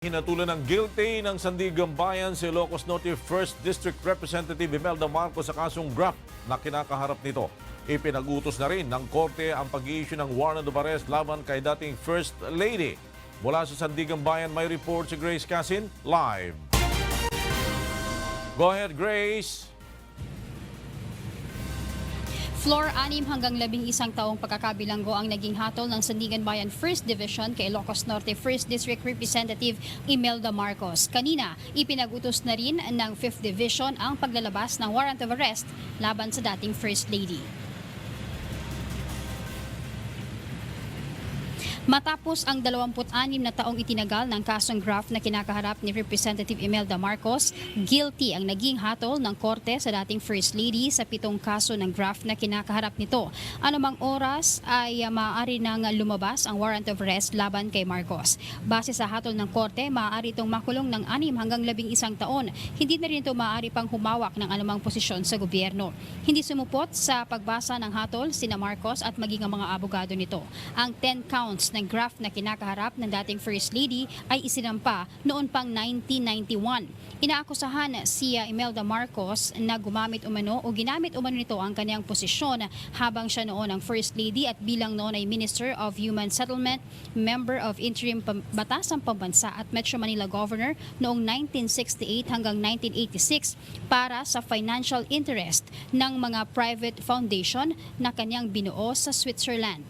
Hinatulan ng guilty ng Sandiganbayan si Ilocos Norte 1st District Representative Imelda Marcos sa kasong GRAFT na kinakaharap nito. Ipinag-utos na rin ng korte ang pag-i-issue ng warrant of arrest laban kay dating First Lady. Mula sa Sandiganbayan, may report si Grace Casin live. Go ahead, Grace. Floor 6 hanggang 11 taong pagkakabilanggo ang naging hatol ng Sandiganbayan 1st Division kay Ilocos Norte 1st District Representative Imelda Marcos. Kanina, ipinag-utos na rin ng 5th Division ang paglalabas ng warrant of arrest laban sa dating First Lady. Matapos ang 26 na taong itinagal ng kasong GRAFT na kinakaharap ni Representative Imelda Marcos, guilty ang naging hatol ng korte sa dating First Lady sa 7 kaso ng GRAFT na kinakaharap nito. Anumang oras ay maaari nang lumabas ang warrant of arrest laban kay Marcos. Base sa hatol ng korte, maaari itong makulong ng 6 hanggang 11 taon. Hindi na rin ito maaari pang humawak ng anumang posisyon sa gobyerno. Hindi sumupot sa pagbasa ng hatol sina Marcos at maging ang mga abogado nito. Ang 10 counts ng GRAFT na kinakaharap ng dating First Lady ay isinampa noon pang 1991. Inaakusahan si Imelda Marcos na ginamit umano nito ang kanyang posisyon habang siya noon ang First Lady at bilang noon ay Minister of Human Settlement, member of Interim Batasang Pambansa at Metro Manila Governor noong 1968 hanggang 1986 para sa financial interest ng mga private foundation na kanyang binuo sa Switzerland.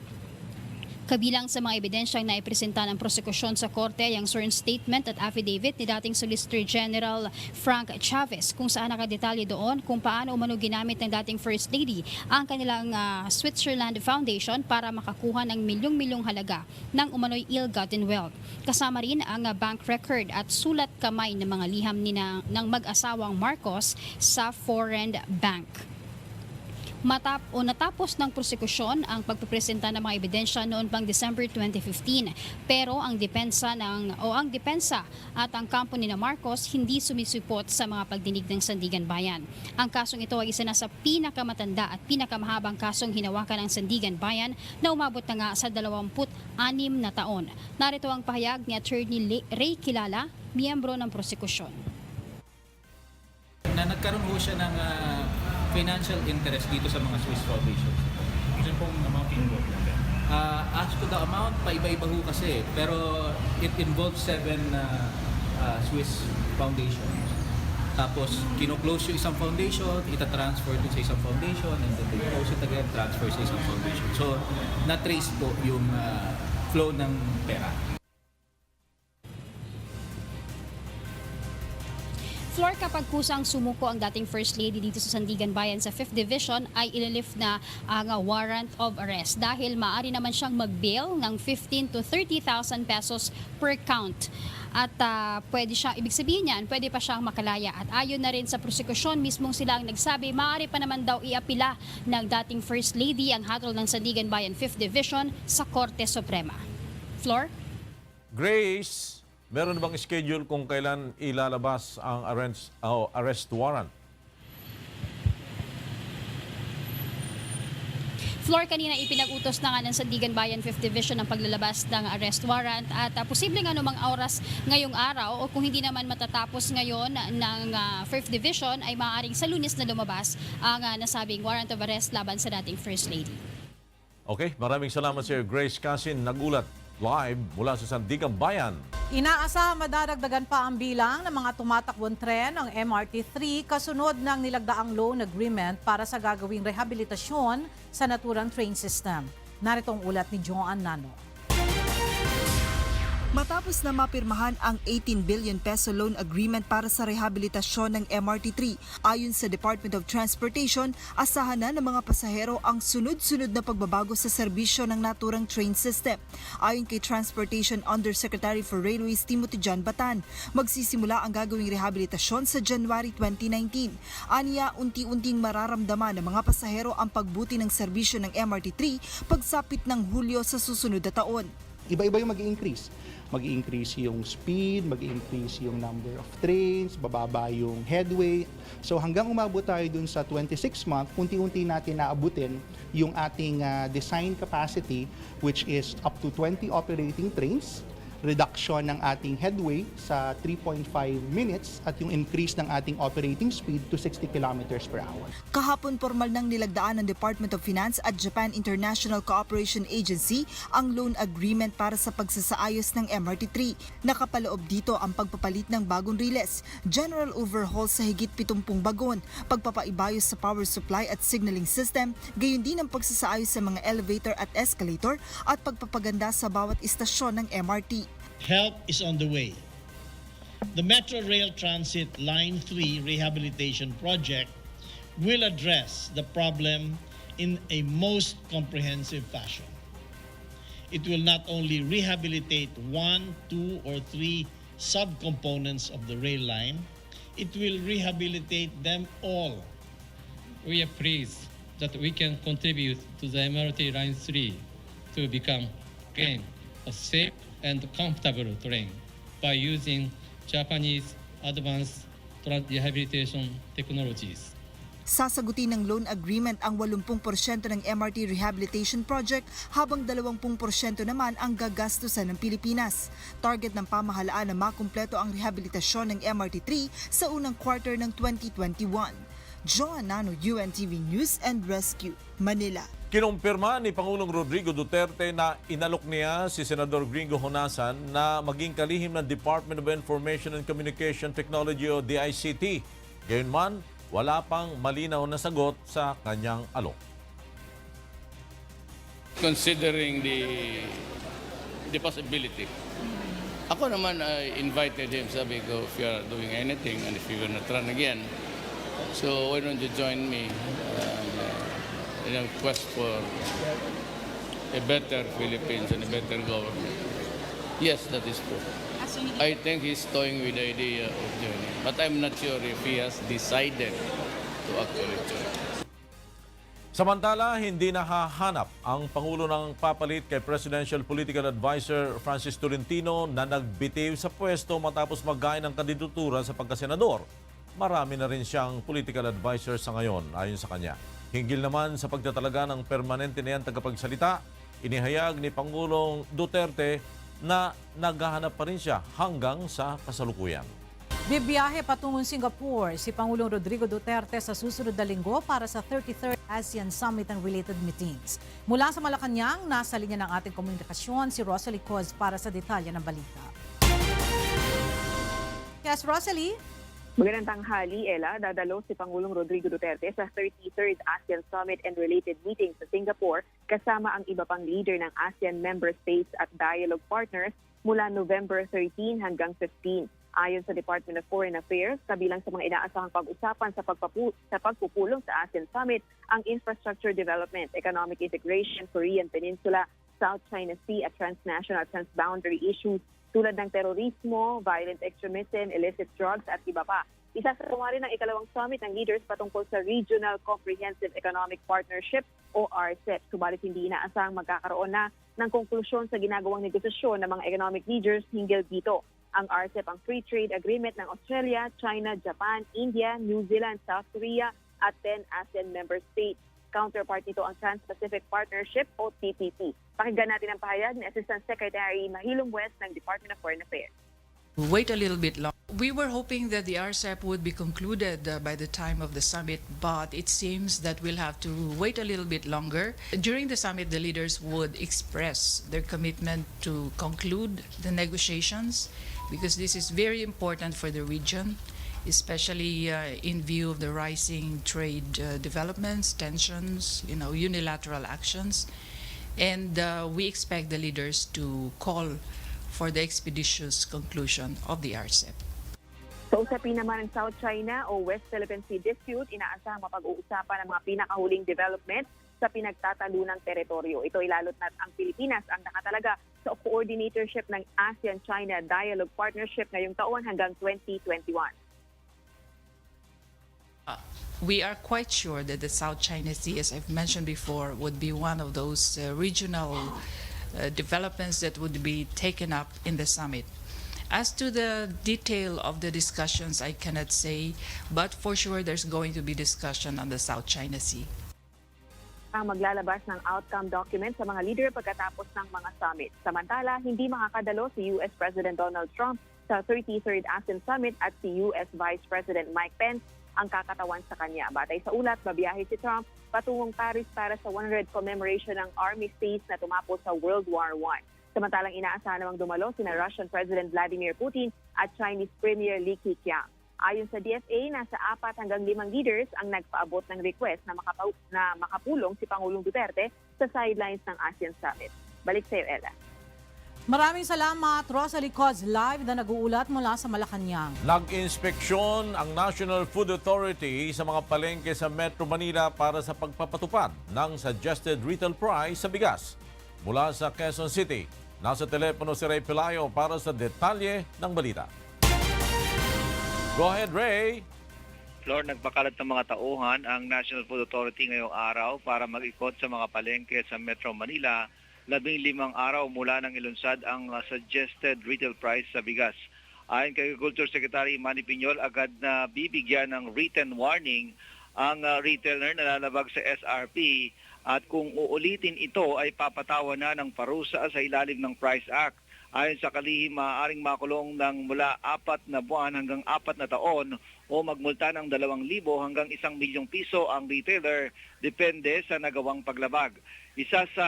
Kabilang sa mga ebidensyang naipresenta ng prosekusyon sa korte ay ang sworn statement at affidavit ni dating Solicitor General Frank Chavez kung saan nakadetalye doon kung paano umano ginamit ng dating First Lady ang kanilang Switzerland Foundation para makakuha ng milyong-milyong halaga ng umano'y ill-gotten wealth. Kasama rin ang bank record at sulat kamay ng mga liham ng mag-asawang Marcos sa foreign bank. Natapos ng prosekusyon ang pagpipresenta ng mga ebidensya noon pang December 2015. Pero ang depensa at ang kampo ni Marcos hindi sumisupot sa mga pagdinig ng Sandiganbayan. Ang kasong ito ay isa na sa pinakamatanda at pinakamahabang kasong hinawakan ng Sandiganbayan na umabot na nga sa 26 na taon. Narito ang pahayag ni Attorney Ray Kilala, miyembro ng prosekusyon. Nagkaroon ho siya ng financial interest dito sa mga Swiss foundations. Ano pong amount involved? As to the amount, paiba-iba ho kasi. Pero it involves 7 Swiss foundations. Tapos, kino-close yung isang foundation, ita-transfer dun sa isang foundation, and then they close it again, transfer sa isang foundation. So, na-trace po yung flow ng pera. Floor, kapag kusang sumuko ang dating First Lady dito sa Sandiganbayan sa 5th Division ay ililift na ang warrant of arrest dahil maaari naman siyang mag-bail ng 15 to 30,000 pesos per count. At pwede siya, ibig sabihin yan, pwede pa siyang makalaya. At ayon na rin sa prosekusyon, mismong sila ang nagsabi, maaari pa naman daw iapila ng dating First Lady ang hatol ng Sandiganbayan 5th Division sa Korte Suprema. Floor? Grace, meron bang schedule kung kailan ilalabas ang arrest warrant? Floor, kanina ipinag-utos na nga ng Sandiganbayan 5th Division ang paglalabas ng arrest warrant at posibleng anumang oras ngayong araw o kung hindi naman matatapos ngayon ng 5th Division ay maaaring sa Lunes na lumabas ang nasabing warrant of arrest laban sa dating First Lady. Okay, maraming salamat sa iyo, Grace Casin, nagulat live mula sa Sandiganbayan. Inaasahang madadagdagan pa ang bilang ng mga tumatakbong tren ng MRT-3 kasunod ng nilagdaang loan agreement para sa gagawing rehabilitasyon sa naturang train system. Narito ang ulat ni Joan Nano. Matapos na mapirmahan ang 18 billion peso loan agreement para sa rehabilitasyon ng MRT-3, ayon sa Department of Transportation, asahan na ng mga pasahero ang sunod-sunod na pagbabago sa serbisyo ng naturang train system. Ayon kay Transportation Undersecretary for Railways Timothy John Batan, magsisimula ang gagawing rehabilitasyon sa January 2019. Aniya, unti-unting mararamdaman ng mga pasahero ang pagbuti ng serbisyo ng MRT-3 pagsapit ng Hulyo sa susunod na taon. Iba-iba yung mag-i-increase. Mag-i-increase yung speed, mag-i-increase yung number of trains, bababa yung headway. So hanggang umabot tayo dun sa 26 month, unti-unti natin naabutin yung ating design capacity, which is up to 20 operating trains reduction ng ating headway sa 3.5 minutes at yung increase ng ating operating speed to 60 kilometers per hour. Kahapon formal nang nilagdaan ng Department of Finance at Japan International Cooperation Agency ang loan agreement para sa pagsasaayos ng MRT-3. Nakapaloob dito ang pagpapalit ng bagong riles, general overhaul sa higit 70 bagon, pagpapaibayos sa power supply at signaling system, gayon din ang pagsasaayos sa mga elevator at escalator at pagpapaganda sa bawat istasyon ng MRT. Help is on the way. The Metro Rail Transit Line 3 Rehabilitation Project will address the problem in a most comprehensive fashion. It will not only rehabilitate 1, 2, or 3 subcomponents of the rail line, it will rehabilitate them all. We are pleased that we can contribute to the MRT Line 3 to become again a safe and comfortable train by using Japanese advanced rehabilitation technologies. Sasagutin ng loan agreement ang 80% ng MRT rehabilitation project habang 20% naman ang gagastusan ng Pilipinas. Target ng pamahalaan na makumpleto ang rehabilitasyon ng MRT-3 sa unang quarter ng 2021. Joanano, UNTV News and Rescue, Manila. Kinumpirma ni Pangulong Rodrigo Duterte na inalok niya si Senador Gringo Honasan na maging kalihim ng Department of Information and Communication Technology o DICT. Gayunman, wala pang malinaw na sagot sa kanyang alok. Considering the possibility, ako naman I invited him, sabi ko, if you are doing anything and if you're gonna run again, so why don't you join me in a quest for a better Philippines and a better government? Yes, that is true. I think he's toying with the idea of joining, but I'm not sure if he has decided to actually join. Samantala, hindi nahahanap ang Pangulo ng papalit kay Presidential Political Advisor Francis Tolentino na nagbitiw sa pwesto matapos mag-gain ng kandidatura sa pagkasenador. Marami na rin siyang political advisor sa ngayon ayon sa kanya. Hinggil naman sa pagtatalaga ng permanente na yan tagapagsalita, inihayag ni Pangulong Duterte na naghahanap pa rin siya hanggang sa kasalukuyan. Bibiyahe patungong Singapore si Pangulong Rodrigo Duterte sa susunod na linggo para sa 33rd ASEAN Summit and related meetings. Mula sa Malacanang, nasa linya ng ating komunikasyon si Rosalie Coz para sa detalye ng balita. Yes, Rosalie? Magandang tanghali, Ella. Dadalo si Pangulong Rodrigo Duterte sa 33rd ASEAN Summit and related meetings sa Singapore kasama ang iba pang leader ng ASEAN member states at dialogue partners mula November 13 hanggang 15. Ayon sa Department of Foreign Affairs, kabilang sa mga inaasahang pag-usapan sa pagpupulong sa ASEAN Summit ang infrastructure development, economic integration, Korean Peninsula, South China Sea at transnational transboundary issues tulad ng terorismo, violent extremism, illicit drugs at iba pa. Isasagawa rin ang ikalawang summit ng leaders patungkol sa Regional Comprehensive Economic Partnership o RCEP. Subalit hindi inaasahang magkakaroon na ng konklusyon sa ginagawang negosasyon ng mga economic leaders hinggil dito. Ang RCEP ang free trade agreement ng Australia, China, Japan, India, New Zealand, South Korea at 10 ASEAN member states. Counterpart nito ang Trans-Pacific Partnership o TPP. Pakinggan natin ang pahayag ni Assistant Secretary Mahilong West ng Department of Foreign Affairs. Wait a little bit long. We were hoping that the RCEP would be concluded by the time of the summit, but it seems that we'll have to wait a little bit longer. During the summit, the leaders would express their commitment to conclude the negotiations because this is very important for the region, especially in view of the rising trade developments, tensions, unilateral actions. And we expect the leaders to call for the expeditious conclusion of the RCEP. Sa usapin naman ng South China o West Philippine Sea Dispute, inaasahang mapag-uusapan ang mga pinakahuling development sa pinagtatalunang teritoryo. Ito ilalot na ang Pilipinas ang nakatalaga sa coordinatorship ng ASEAN-China Dialogue Partnership ngayong taon hanggang 2021. We are quite sure that the South China Sea, as I've mentioned before, would be one of those regional developments that would be taken up in the summit. As to the detail of the discussions, I cannot say, but for sure there's going to be discussion on the South China Sea. ang maglalabas ng outcome document sa mga leader pagkatapos ng mga summit. Samantala, hindi makakadalo si US President Donald Trump sa 33rd ASEAN Summit at si US Vice President Mike Pence ang kakatawan sa kanya. Batay sa ulat, babiyahe si Trump patungong Paris para sa 100th commemoration ng armistice na tumapos sa World War I. Samantalang inaasahan namang dumalo sina Russian President Vladimir Putin at Chinese Premier Li Keqiang. Ayon sa DFA, nasa 4 hanggang 5 leaders ang nagpaabot ng request na makapulong si Pangulong Duterte sa sidelines ng ASEAN Summit. Balik sa iyo, Ella. Maraming salamat, Rosalie Coz, live na nag-uulat mula sa Malacanang. Nag-inspeksyon ang National Food Authority sa mga palengke sa Metro Manila para sa pagpapatupad ng suggested retail price sa bigas. Mula sa Quezon City, nasa telepono si Ray Pelayo para sa detalye ng balita. Go ahead, Ray. Flor, nagpakalat ng mga tauhan ang National Food Authority ngayong araw para mag-ikot sa mga palengke sa Metro Manila. 15 araw mula nang ilunsad ang suggested retail price sa bigas. Ayon kay Agriculture Secretary Manny Piñol, agad na bibigyan ng written warning ang retailer na lalabag sa SRP at kung uulitin ito ay papatawan na ng parusa sa ilalim ng Price Act. Ayon sa kalihim, maaaring makulong ng mula 4 na buwan hanggang 4 na taon o magmulta ng 2,000 hanggang 1 milyong piso ang retailer, depende sa nagawang paglabag. Isa sa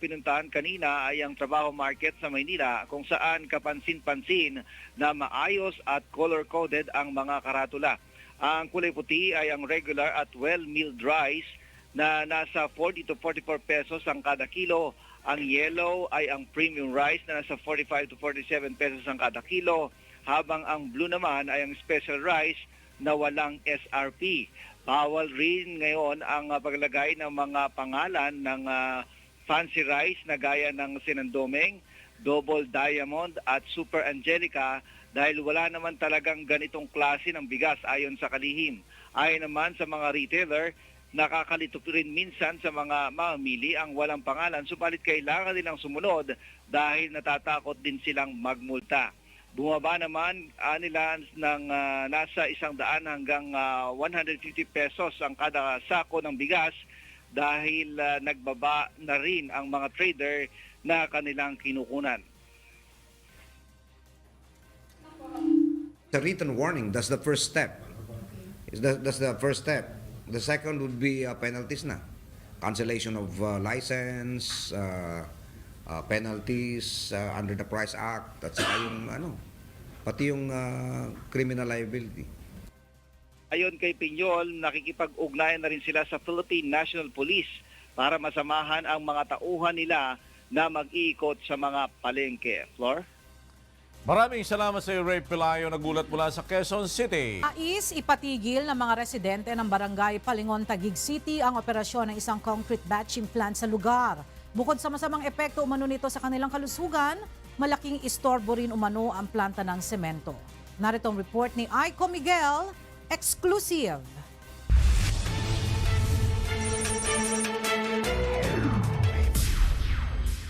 pinuntahan kanina ay ang Trabaho Market sa Maynila kung saan kapansin-pansin na maayos at color-coded ang mga karatula. Ang kulay puti ay ang regular at well-milled rice na nasa 40 to 44 pesos ang kada kilo. Ang yellow ay ang premium rice na nasa 45 to 47 pesos ang kada kilo, habang ang blue naman ay ang special rice na walang SRP. Bawal rin ngayon ang paglagay ng mga pangalan ng fancy rice na gaya ng Sinandoming, Double Diamond at Super Angelica dahil wala naman talagang ganitong klase ng bigas ayon sa kalihim. Ayon naman sa mga retailer, nakakalito rin minsan sa mga mamimili ang walang pangalan, subalit kailangan nilang sumunod dahil natatakot din silang magmulta. Bumaba naman nila ng nasa 100 hanggang 150 pesos ang kada sako ng bigas dahil nagbaba na rin ang mga trader na kanilang kinukunan. The written warning, that's the first step. That's the first step. The second would be penalties na. Cancellation of license, penalties under the Price Act, at saka yung pati yung criminal liability. Ayon kay Piñol, nakikipag-ugnayan na rin sila sa Philippine National Police para masamahan ang mga tauhan nila na mag-iikot sa mga palengke. Flor? Maraming salamat sa iyo, Ray Pelayo, nagulat mula sa Quezon City. Nais ipatigil ng mga residente ng barangay Palingon, Taguig City ang operasyon ng isang concrete batching plant sa lugar. Bukod sa masamang epekto umano nito sa kanilang kalusugan, malaking istorbo rin umano ang planta ng semento. Narito ang report ni Aiko Miguel, exclusive.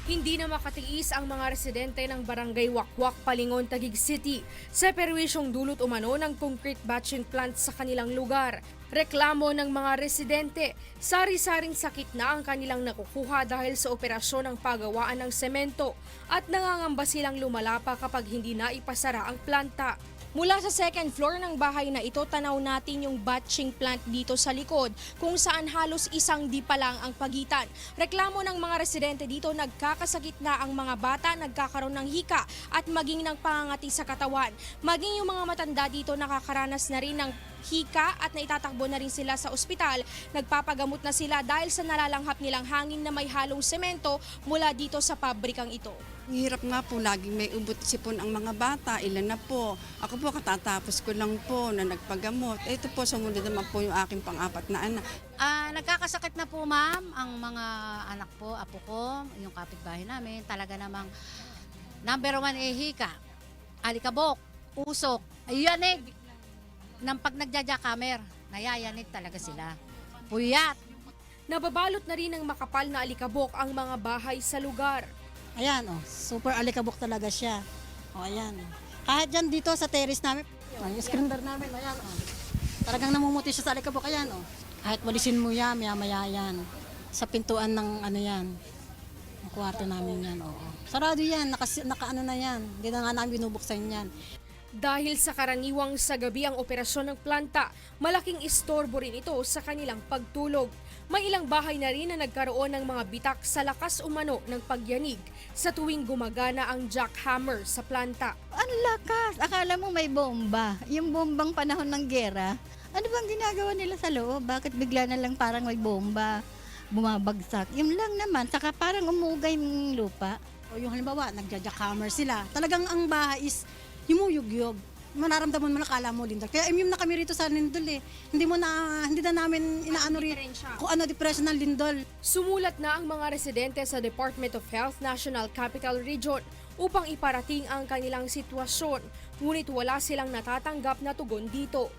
Hindi na makatiis ang mga residente ng Barangay Wakwak, Palingon, Taguig City sa perwisyong dulot umano ng concrete batching plant sa kanilang lugar. Reklamo ng mga residente, sari-saring sakit na ang kanilang nakukuha dahil sa operasyon ng paggawaan ng semento at nangangamba silang lumalapa kapag hindi na ipasara ang planta. Mula sa second floor ng bahay na ito, tanaw natin yung batching plant dito sa likod kung saan halos isang di pa lang ang pagitan. Reklamo ng mga residente dito, nagkakasakit na ang mga bata, nagkakaroon ng hika at maging ng pangangati sa katawan. Maging yung mga matanda dito nakakaranas na rin ng hika at naitatakbo na rin sila sa ospital. Nagpapagamot na sila dahil sa nalalanghap nilang hangin na may halong semento mula dito sa pabrikang ito. Hirap nga po, laging may ubot sipon ang mga bata, ilan na po. Ako po, katatapos ko lang po na nagpagamot. Ito po, sumunod naman po yung aking pang-apat na anak. Nagkakasakit na po, ma'am, ang mga anak po, apo ko, yung kapitbahay namin. Talaga namang number 1 hika, alikabok, usok, yanig. Nang pag nagja-jackhammer, nayayanig talaga sila. Puyat. Nababalot na rin ng makapal na alikabok ang mga bahay sa lugar. Ayan, super alikabok talaga siya. Ayan. Kahit dyan dito sa terrace namin, yung screener namin, ayan. Talagang namumuti siya sa alikabok, ayan. Kahit walisin mo yan, maya-maya yan. Sa pintuan ng ano yan, ang kwarto namin yan, oo. Sarado yan, naka ano na yan, hindi na nga namin binubuksan yan. Dahil sa karaniwang sa gabi ang operasyon ng planta, malaking istorbo rin ito sa kanilang pagtulog. May ilang bahay na rin na nagkaroon ng mga bitak sa lakas umano ng pagyanig sa tuwing gumagana ang jackhammer sa planta. Ang lakas! Akala mo may bomba. Yung bombang panahon ng gera. Ano bang ginagawa nila sa loob? Bakit bigla na lang parang may bomba? Bumabagsak. Yun lang naman. Saka parang umugay yung lupa. O yung halimbawa, nagja-jackhammer sila. Talagang ang bahay is yumuyugyog. Manaramdaman mo na kala mo lindol. Kaya immune na kami rito sa lindol eh. Hindi na namin inaano rin kung ano depression ng lindol. Sumulat na ang mga residente sa Department of Health National Capital Region upang iparating ang kanilang sitwasyon, ngunit wala silang natatanggap na tugon dito.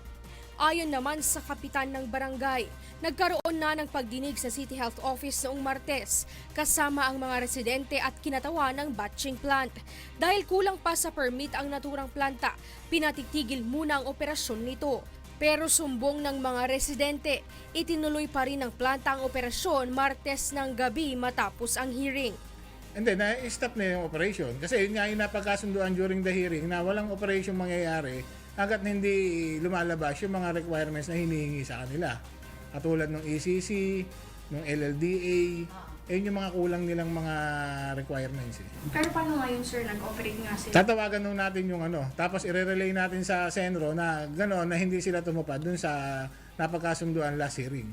Ayon naman sa kapitan ng barangay, nagkaroon na ng pagdinig sa City Health Office noong Martes kasama ang mga residente at kinatawa ng batching plant. Dahil kulang pa sa permit ang naturang planta, pinatitigil muna ang operasyon nito. Pero sumbong ng mga residente, itinuloy pa rin ng planta ang operasyon Martes ng gabi matapos ang hearing. And then, na-stop na yung operation. Kasi yun nga yung napagkasunduan during the hearing na walang operation mangyayari hanggat hindi lumalabas yung mga requirements na hinihingi sa kanila. Katulad ng ECC, ng LLDA, yun yung mga kulang nilang mga requirements. Pero paano ngayon sir, nag-operate nga sila? Tatawagan nung natin yung tapos i-relay natin sa Senro na gano'n na hindi sila tumupad dun sa napagkasunduan last hearing.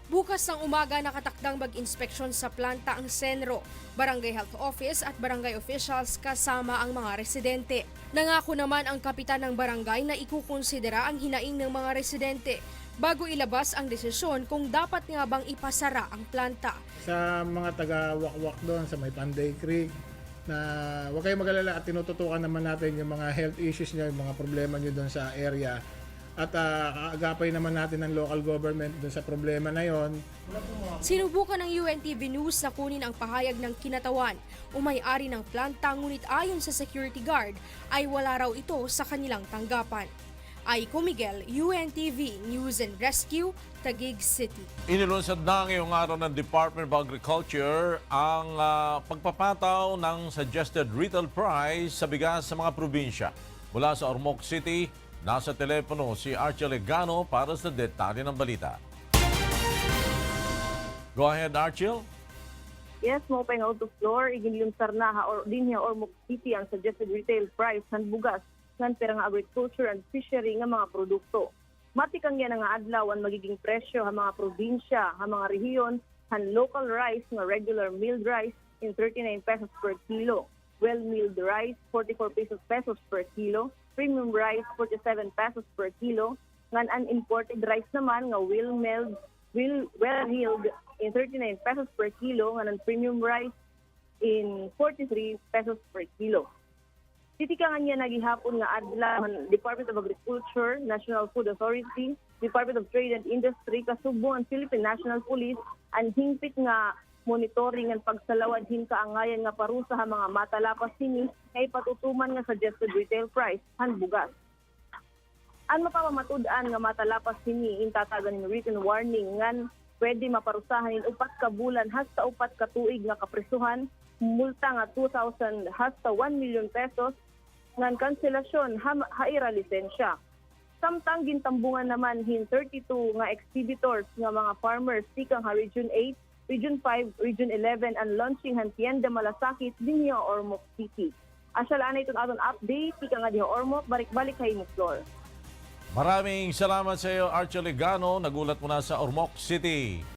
Bukas ng umaga nakatakdang mag-inspeksyon sa planta ang Senro, Barangay Health Office at barangay officials kasama ang mga residente. Nangako naman ang kapitan ng barangay na ikukonsidera ang hinaing ng mga residente bago ilabas ang desisyon kung dapat nga bang ipasara ang planta. Sa mga taga-wakwak doon sa may Panday Creek, na huwag kayong mag-alala at tinututukan naman natin yung mga health issues nyo, yung mga problema nyo doon sa area. At kaagapay naman natin ng local government dun sa problema na yon. Sinubukan ng UNTV News na kunin ang pahayag ng kinatawan o may-ari ng planta, ngunit ayon sa security guard ay wala raw ito sa kanilang tanggapan. Aiko Miguel, UNTV News and Rescue, Taguig City. Inilunsad na ngayong araw ng Department of Agriculture ang pagpapataw ng suggested retail price sa bigas sa mga probinsya. Mula sa Ormoc City, nasa telepono si Archie Legano para sa detalye ng balita. Go ahead, Archie. Yes, mo pa nga to floor, iginlunsar na din niya Ormoc City ang suggested retail price ng bugas ng perang agriculture and fishery nga mga produkto. Matikang yan nga adlaw ang magiging presyo ang mga probinsya, ang mga rehiyon, ang local rice nga regular milled rice in 39 pesos per kilo, well-milled rice 44 pesos per kilo, premium rice 47 pesos per kilo, ngan unimported rice naman nga well-milled in 39 pesos per kilo, ngan premium rice in 43 pesos per kilo. Titikangan niya nagihapon nga adlaw ang Department of Agriculture, National Food Authority, Department of Trade and Industry, kasubong ang Philippine National Police, ang hingpit nga monitoring ang pagsalawad hinkaangayan nga parusa sa mga matalapas sini kay patutuman nga suggested retail price han bugas. Ang mapamatud-an nga matalapas sini intatagan ng written warning ngan pwede maparusahan in 4 ka bulan hasta 4 ka tuig nga kapresuhan, multa nga 2,000 hasta 1 million pesos, ngan kanselasyon haira lisensya. Samtang gintambungan naman hin 32 nga exhibitors nga mga farmers tikang ha Region 8, Region 5, Region 11 and launching han Tienda Malasakit din niya Ormoc City. Asyalaan na itong aton update, tika nga diha Ormoc, balik-balik kayo mo floor. Maraming salamat sa iyo, Archie Legano. Nagulat muna sa Ormoc City.